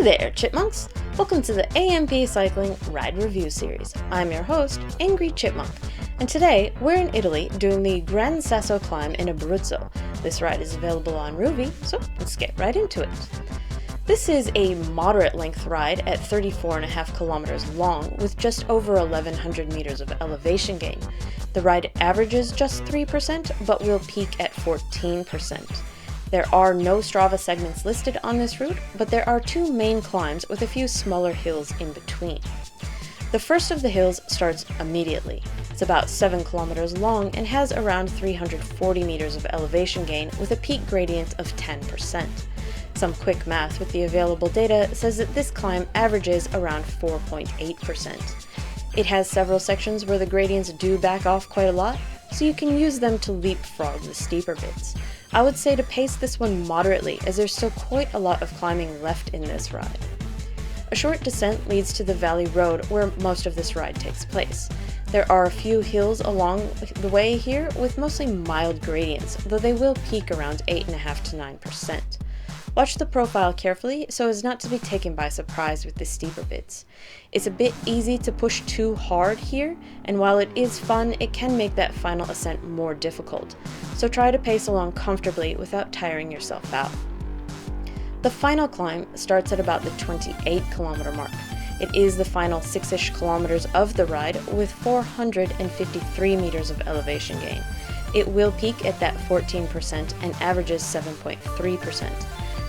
there, chipmunks! Welcome to the AMP Cycling Ride Review Series. I'm your host, Angry Chipmunk, and today we're in Italy doing the Gran Sasso climb in Abruzzo. This ride is available on Rouvy, so let's get right into it. This is a moderate length ride at 34.5 kilometers long with just over 1,100 meters of elevation gain. The ride averages just 3%, but will peak at 14%. There are no Strava segments listed on this route, but there are two main climbs with a few smaller hills in between. The first of the hills starts immediately. It's about 7 kilometers long and has around 340 meters of elevation gain with a peak gradient of 10%. Some quick math with the available data says that this climb averages around 4.8%. It has several sections where the gradients do back off quite a lot, so you can use them to leapfrog the steeper bits. I would say to pace this one moderately, as there's still quite a lot of climbing left in this ride. A short descent leads to the valley road where most of this ride takes place. There are a few hills along the way here with mostly mild gradients, though they will peak around 8.5 to 9%. Watch the profile carefully so as not to be taken by surprise with the steeper bits. It's a bit easy to push too hard here, and while it is fun, it can make that final ascent more difficult. So try to pace along comfortably without tiring yourself out. The final climb starts at about the 28 kilometer mark. It is the final 6-ish kilometers of the ride with 453 meters of elevation gain. It will peak at that 14% and averages 7.3%.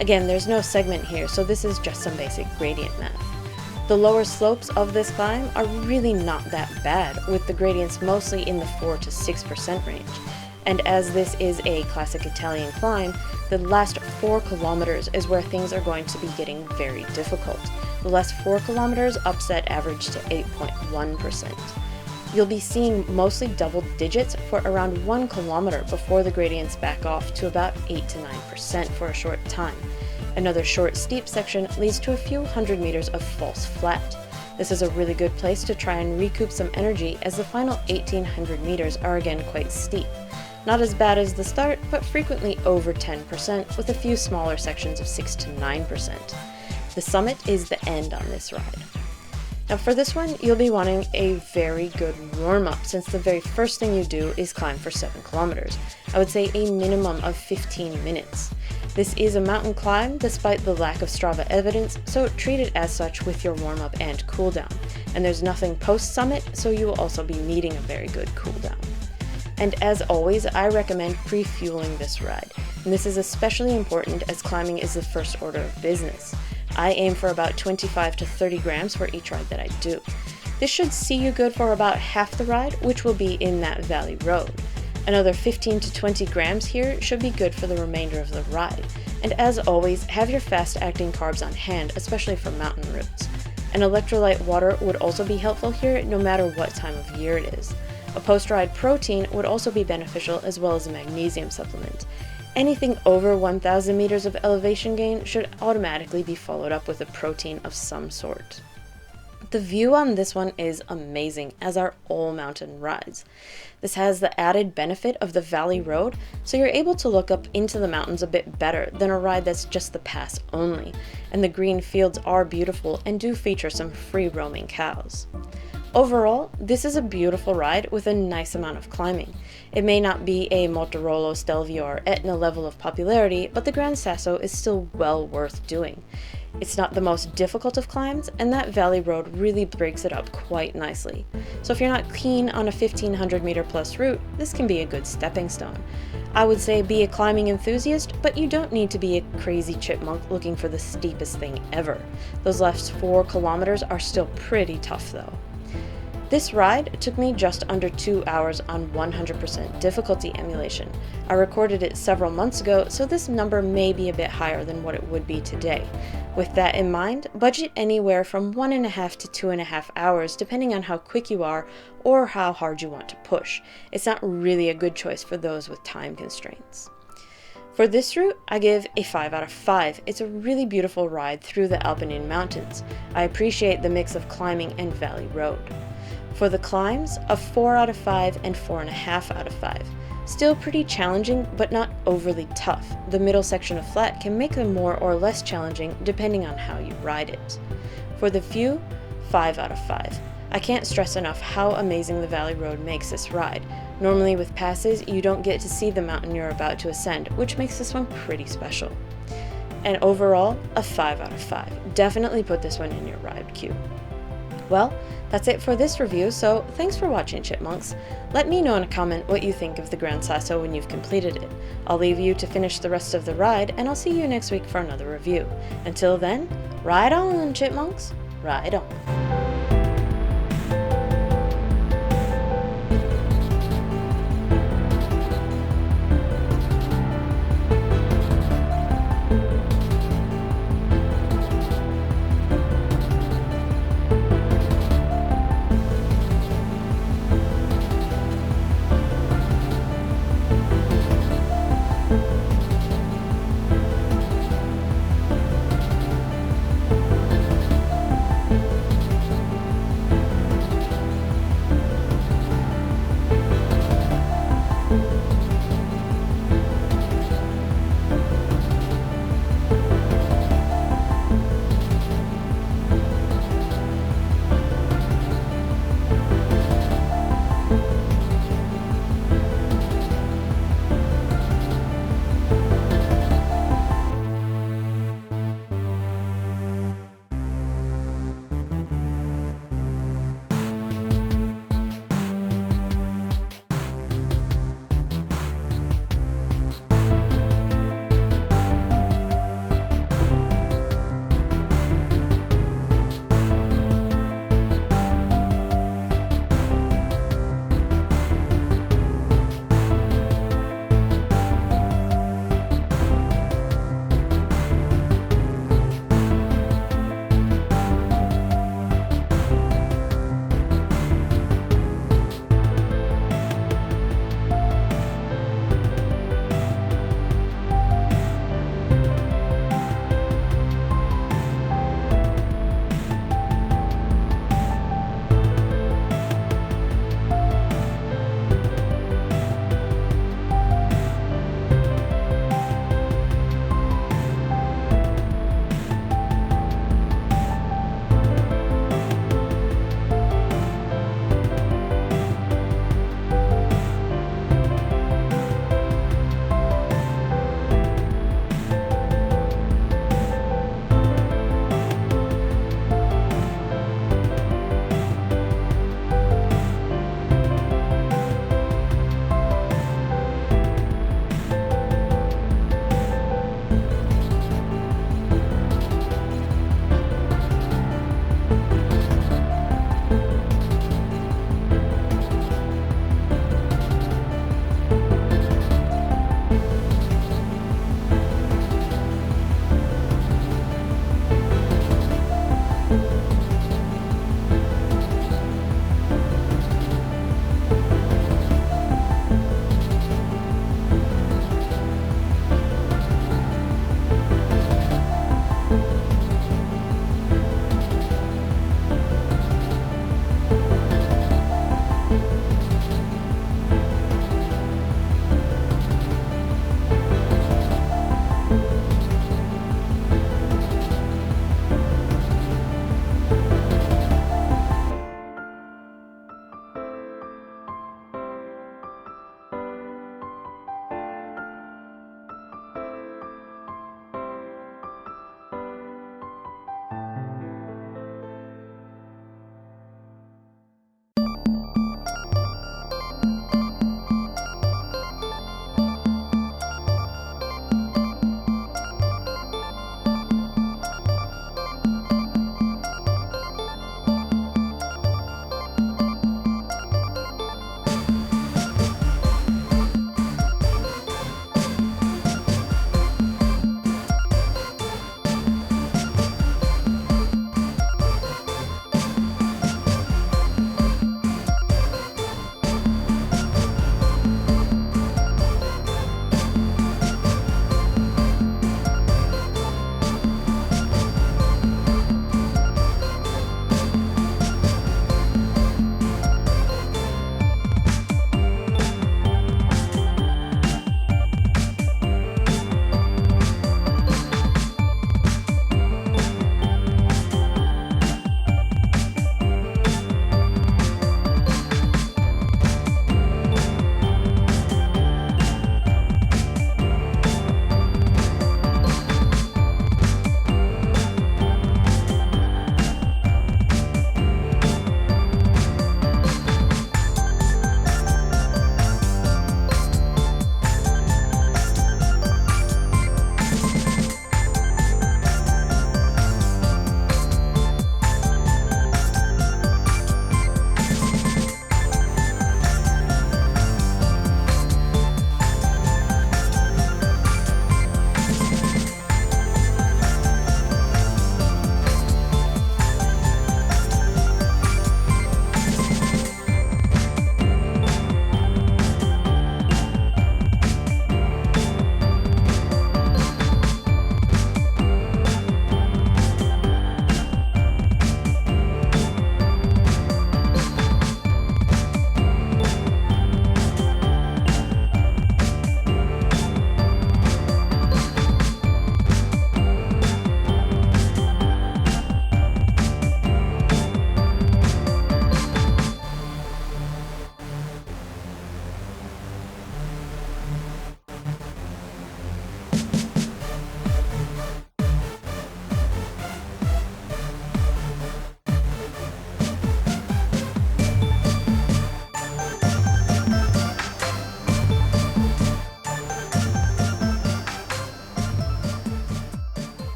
Again, there's no segment here, so this is just some basic gradient math. The lower slopes of this climb are really not that bad, with the gradients mostly in the 4 to 6% range. And as this is a classic Italian climb, the last 4 kilometers is where things are going to be getting very difficult. The last 4 kilometers ups that average to 8.1%. You'll be seeing mostly double digits for around 1 kilometer before the gradients back off to about 8 to 9% for a short time. Another short steep section leads to a few hundred meters of false flat. This is a really good place to try and recoup some energy as the final 1,800 meters are again quite steep. Not as bad as the start, but frequently over 10% with a few smaller sections of 6 to 9%. The summit is the end on this ride. Now for this one, you'll be wanting a very good warm-up since the very first thing you do is climb for 7 kilometers. I would say a minimum of 15 minutes. This is a mountain climb despite the lack of Strava evidence, so treat it as such with your warm-up and cool-down. And there's nothing post-summit, so you will also be needing a very good cool-down. And as always, I recommend pre-fueling this ride. And this is especially important as climbing is the first order of business. I aim for about 25 to 30 grams for each ride that I do. This should see you good for about half the ride, which will be in that valley road. Another 15 to 20 grams here should be good for the remainder of the ride. And as always, have your fast-acting carbs on hand, especially for mountain routes. An electrolyte water would also be helpful here no matter what time of year it is. A post-ride protein would also be beneficial as well as a magnesium supplement. Anything over 1,000 meters of elevation gain should automatically be followed up with a protein of some sort. The view on this one is amazing, as are all mountain rides. This has the added benefit of the valley road, so you're able to look up into the mountains a bit better than a ride that's just the pass only, and the green fields are beautiful and do feature some free roaming cows. Overall, this is a beautiful ride with a nice amount of climbing. It may not be a Mortirolo, Stelvio, or Etna level of popularity, but the Gran Sasso is still well worth doing. It's not the most difficult of climbs, and that valley road really breaks it up quite nicely. So if you're not keen on a 1,500 meter plus route, this can be a good stepping stone. I would say be a climbing enthusiast, but you don't need to be a crazy chipmunk looking for the steepest thing ever. Those last 4 kilometers are still pretty tough though. This ride took me just under 2 hours on 100% difficulty emulation. I recorded it several months ago, so this number may be a bit higher than what it would be today. With that in mind, budget anywhere from 1.5 to 2.5 hours depending on how quick you are or how hard you want to push. It's not really a good choice for those with time constraints. For this route, I give a 5 out of 5. It's a really beautiful ride through the Apennine Mountains. I appreciate the mix of climbing and valley road. For the climbs, a 4 out of 5 and 4.5 out of 5. Still pretty challenging, but not overly tough. The middle section of flat can make them more or less challenging depending on how you ride it. For the view, 5 out of 5. I can't stress enough how amazing the Valley Road makes this ride. Normally with passes, you don't get to see the mountain you're about to ascend, which makes this one pretty special. And overall, a 5 out of 5. Definitely put this one in your ride queue. Well, that's it for this review, so thanks for watching, Chipmunks. Let me know in a comment what you think of the Gran Sasso when you've completed it. I'll leave you to finish the rest of the ride, and I'll see you next week for another review. Until then, ride on, Chipmunks! Ride on!